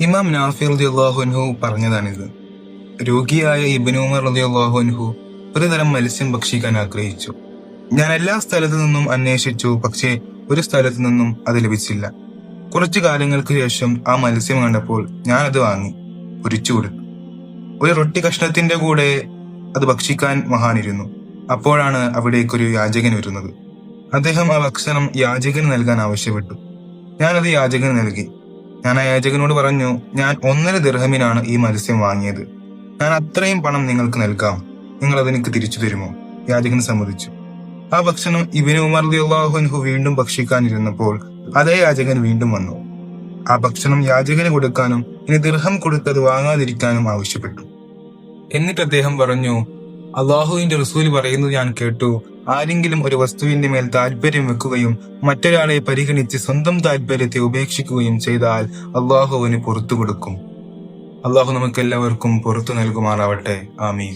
ഇമാം നാഫി റളിയല്ലാഹു അൻഹു പറഞ്ഞതാണിത്. രോഗിയായ ഇബ്നു ഉമർ റളിയല്ലാഹു അൻഹു ഒരു തരം മത്സ്യം ഭക്ഷിക്കാൻ ആഗ്രഹിച്ചു. ഞാൻ എല്ലാ സ്ഥലത്തു നിന്നും അന്വേഷിച്ചു, പക്ഷേ ഒരു സ്ഥലത്തു നിന്നും അത് ലഭിച്ചില്ല. കുറച്ചു കാലങ്ങൾക്ക് ശേഷം ആ മത്സ്യം കണ്ടപ്പോൾ ഞാൻ അത് വാങ്ങി പൊരിച്ചു കൊടുത്തു. ഒരു റൊട്ടി കഷ്ണത്തിന്റെ കൂടെ അത് ഭക്ഷിക്കാൻ മഹാനിരുന്നു. അപ്പോഴാണ് അവിടേക്കൊരു യാചകൻ വരുന്നത്. അദ്ദേഹം ആ ഭക്ഷണം യാചകന് നൽകാൻ ആവശ്യപ്പെട്ടു. ഞാനത് യാചകന് നൽകി. ഞാൻ ആ യാചകനോട് പറഞ്ഞു, ഞാൻ 1.5 ദിർഹമിനാണ് ഈ മത്സ്യം വാങ്ങിയത്. ഞാൻ അത്രയും പണം നിങ്ങൾക്ക് നൽകാം, നിങ്ങൾ അതെനിക്ക് തിരിച്ചു തരുമോ? യാചകൻ സമ്മതിച്ചു. ആ ഭക്ഷണം ഇബ്നു ഉമർ റളിയല്ലാഹു അൻഹു വീണ്ടും ഭക്ഷിക്കാനിരുന്നപ്പോൾ അതേ യാചകൻ വീണ്ടും വന്നു. ആ ഭക്ഷണം യാചകന് കൊടുക്കാനും ഇനി ദിർഹം കൊടുത്തത് വാങ്ങാതിരിക്കാനും ആവശ്യപ്പെട്ടു. എന്നിട്ട് അദ്ദേഹം പറഞ്ഞു, അള്ളാഹുവിന്റെ റസൂൽ പറയുന്നത് ഞാൻ കേട്ടു, ആരെങ്കിലും ഒരു വസ്തുവിന്റെ മേൽ താല്പര്യം വെക്കുകയും മറ്റൊരാളെ പരിഗണിച്ച് സ്വന്തം താല്പര്യത്തെ ഉപേക്ഷിക്കുകയും ചെയ്താൽ അള്ളാഹു അവന് പുറത്തു കൊടുക്കും. അള്ളാഹു നമുക്കെല്ലാവർക്കും പുറത്തു നൽകുമാറാവട്ടെ. ആമീൻ.